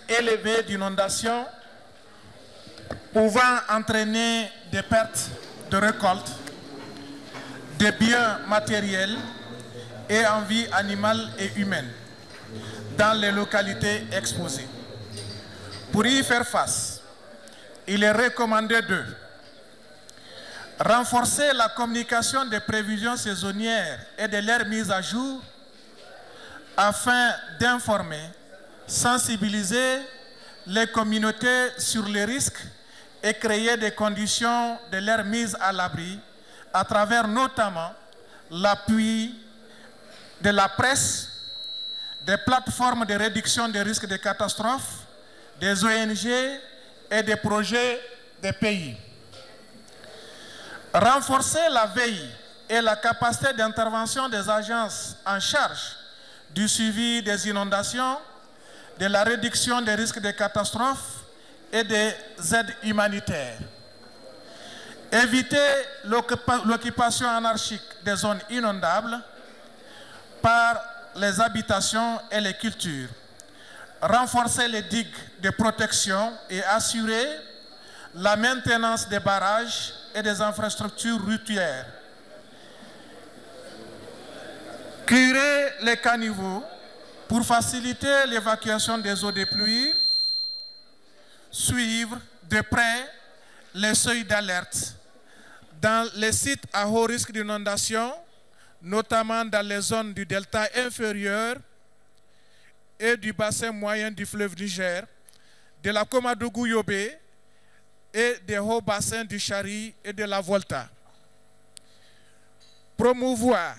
élevé d'inondation pouvant entraîner des pertes de récolte, des biens matériels et en vie animale et humaine dans les localités exposées. Pour y faire face, il est recommandé de renforcer la communication des prévisions saisonnières et de leur mise à jour afin d'informer, sensibiliser les communautés sur les risques et créer des conditions de leur mise à l'abri à travers notamment l'appui de la presse, des plateformes de réduction des risques de catastrophes, des ONG et des projets des pays. Renforcer la veille et la capacité d'intervention des agences en charge du suivi des inondations, de la réduction des risques de catastrophes et des aides humanitaires. Éviter l'occupation anarchique des zones inondables par les habitations et les cultures. Renforcer les digues de protection et assurer la maintenance des barrages et des infrastructures routières. Curer les caniveaux pour faciliter l'évacuation des eaux de pluie. Suivre de près les seuils d'alerte dans les sites à haut risque d'inondation, notamment dans les zones du delta inférieur et du bassin moyen du fleuve Niger, de la Komadougou-Yobé et des hauts bassins du Chari et de la Volta. Promouvoir,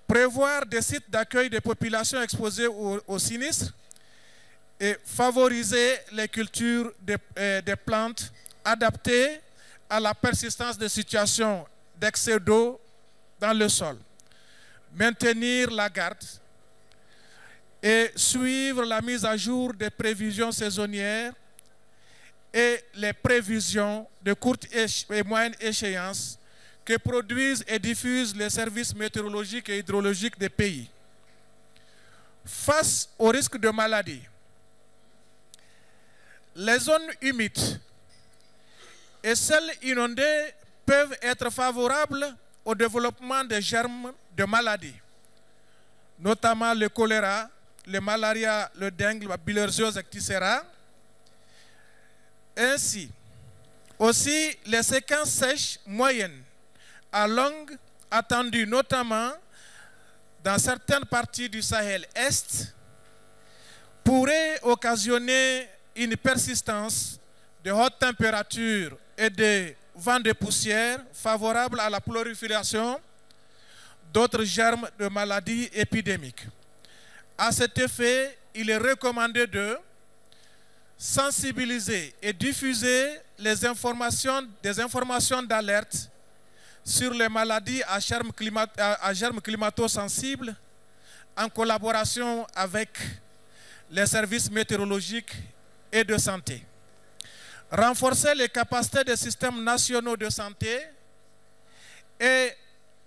prévoir des sites d'accueil des populations exposées aux sinistres et favoriser les cultures des plantes adaptées à la persistance de situations d'excès d'eau dans le sol. Maintenir la garde et suivre la mise à jour des prévisions saisonnières et les prévisions de courte et moyenne échéance que produisent et diffusent les services météorologiques et hydrologiques des pays. Face au risque de maladie, les zones humides et celles inondées peuvent être favorables au développement des germes de maladies, notamment le choléra, le malaria, le dengue, la bilharziose, etc. Ainsi, aussi les séquences sèches moyennes à longue attendues, notamment dans certaines parties du Sahel Est, pourraient occasionner une persistance de hautes températures et de vents de poussière favorables à la prolifération d'autres germes de maladies épidémiques. À cet effet, il est recommandé de sensibiliser et diffuser des informations d'alerte sur les maladies à germes climato-sensibles en collaboration avec les services météorologiques et de santé. Renforcer les capacités des systèmes nationaux de santé et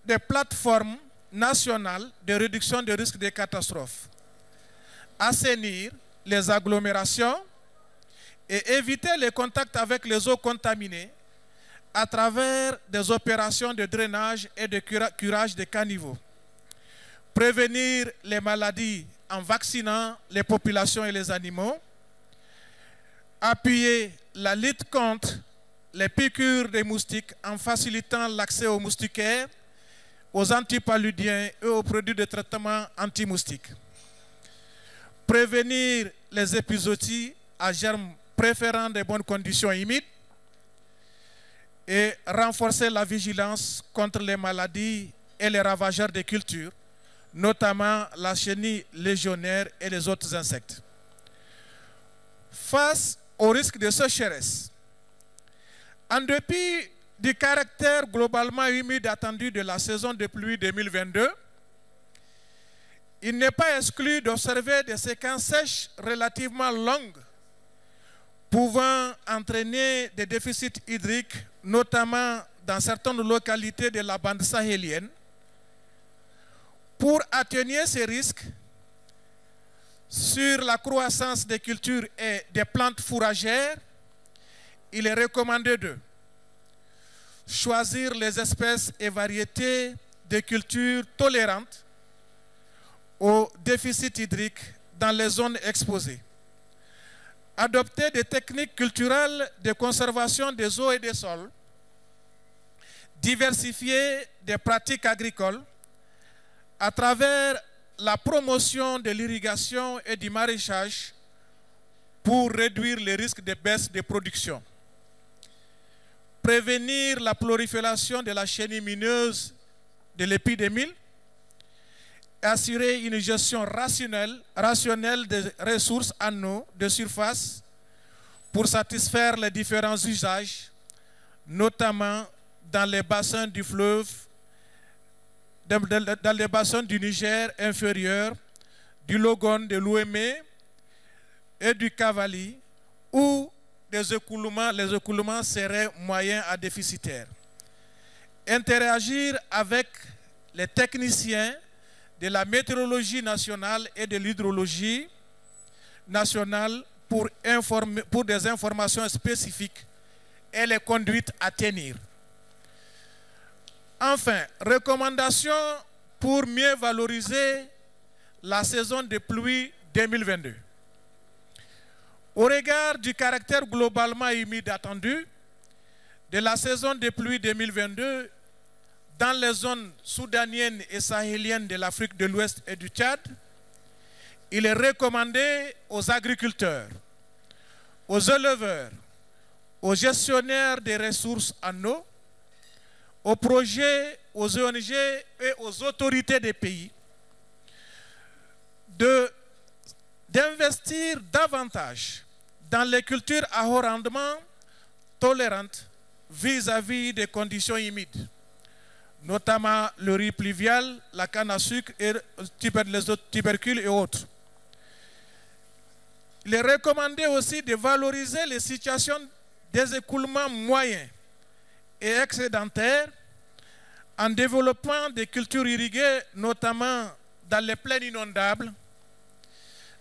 des plateformes nationales de réduction des risques de catastrophes. Assainir les agglomérations et éviter les contacts avec les eaux contaminées à travers des opérations de drainage et de curage des caniveaux. Prévenir les maladies en vaccinant les populations et les animaux. Appuyer la lutte contre les piqûres des moustiques en facilitant l'accès aux moustiquaires, aux antipaludiens et aux produits de traitement anti-moustiques. Prévenir les épizooties à germes préférant des bonnes conditions humides et renforcer la vigilance contre les maladies et les ravageurs des cultures, notamment la chenille légionnaire et les autres insectes. Face au risque de sécheresse, en dépit du caractère globalement humide attendu de la saison de pluie 2022, il n'est pas exclu d'observer des séquences sèches relativement longues pouvant entraîner des déficits hydriques, notamment dans certaines localités de la bande sahélienne. Pour atténuer ces risques, Sur la croissance des cultures et des plantes fourragères, il est recommandé de choisir les espèces et variétés de cultures tolérantes au déficit hydrique dans les zones exposées. Adopter des techniques culturelles de conservation des eaux et des sols. Diversifier des pratiques agricoles à travers la promotion de l'irrigation et du maraîchage pour réduire les risques de baisse de production. Prévenir la prolifération de la chenille mineuse de l'épi de mil. Assurer une gestion rationnelle des ressources en eau de surface pour satisfaire les différents usages, notamment dans les bassins du fleuve, dans les bassins du Niger inférieur, du Logone, de l'Ouémé et du Cavali, où les écoulements seraient moyens à déficitaires. Interagir avec les techniciens de la météorologie nationale et de l'hydrologie nationale pour des informations spécifiques et les conduites à tenir. Enfin, recommandations pour mieux valoriser la saison de pluie 2022. Au regard du caractère globalement humide attendu de la saison de pluie 2022 dans les zones soudaniennes et sahéliennes de l'Afrique de l'Ouest et du Tchad, il est recommandé aux agriculteurs, aux éleveurs, aux gestionnaires des ressources en eau, aux projets, aux ONG et aux autorités des pays d'investir davantage dans les cultures à haut rendement tolérantes vis-à-vis des conditions humides, notamment le riz pluvial, la canne à sucre, et les autres tubercules et autres. Il est recommandé aussi de valoriser les situations des écoulements moyens et excédentaires en développant des cultures irriguées, notamment dans les plaines inondables,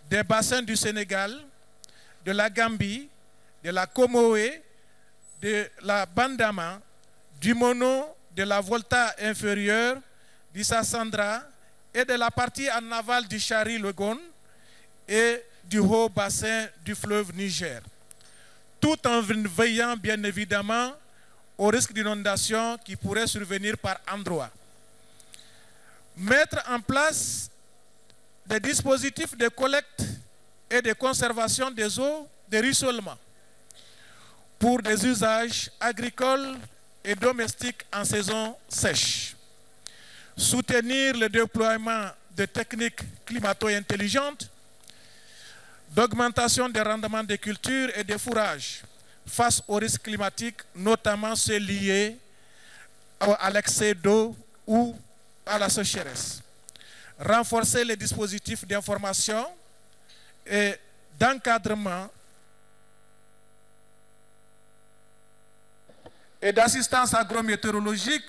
des bassins du Sénégal, de la Gambie, de la Comoé, de la Bandama, du Mono, de la Volta inférieure, du Sassandra et de la partie en aval du Chari-Logone et du haut bassin du fleuve Niger, tout en veillant bien évidemment au risque d'inondation qui pourrait survenir par endroits. Mettre en place des dispositifs de collecte et de conservation des eaux de ruissellement pour des usages agricoles et domestiques en saison sèche. Soutenir le déploiement de techniques climato-intelligentes, d'augmentation des rendements des cultures et des fourrages face aux risques climatiques, notamment ceux liés à l'excès d'eau ou à la sécheresse. Renforcer les dispositifs d'information et d'encadrement et d'assistance agrométéorologique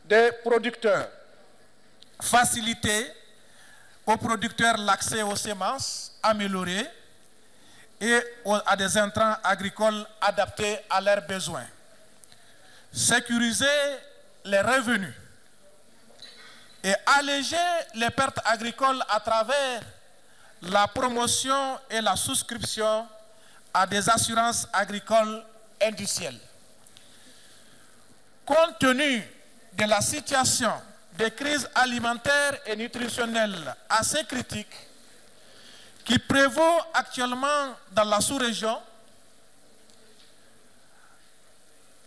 des producteurs. Faciliter aux producteurs l'accès aux semences améliorées et à des intrants agricoles adaptés à leurs besoins. Sécuriser les revenus et alléger les pertes agricoles à travers la promotion et la souscription à des assurances agricoles indicielles. Compte tenu de la situation de crise alimentaire et nutritionnelle assez critique qui prévaut actuellement dans la sous-région,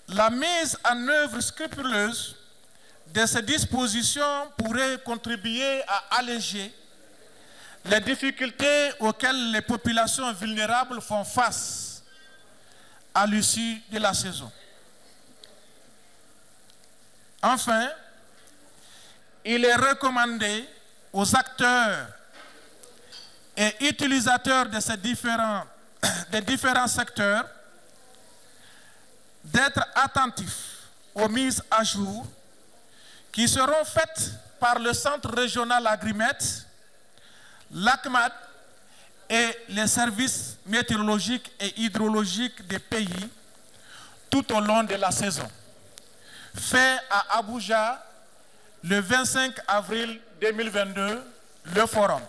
la mise en œuvre scrupuleuse de ces dispositions pourrait contribuer à alléger les difficultés auxquelles les populations vulnérables font face à l'issue de la saison. Enfin, il est recommandé aux acteurs et utilisateurs de ces différents secteurs d'être attentifs aux mises à jour qui seront faites par le Centre régional Agrimet, l'ACMAD et les services météorologiques et hydrologiques des pays tout au long de la saison. Fait à Abuja le 25 avril 2022, le forum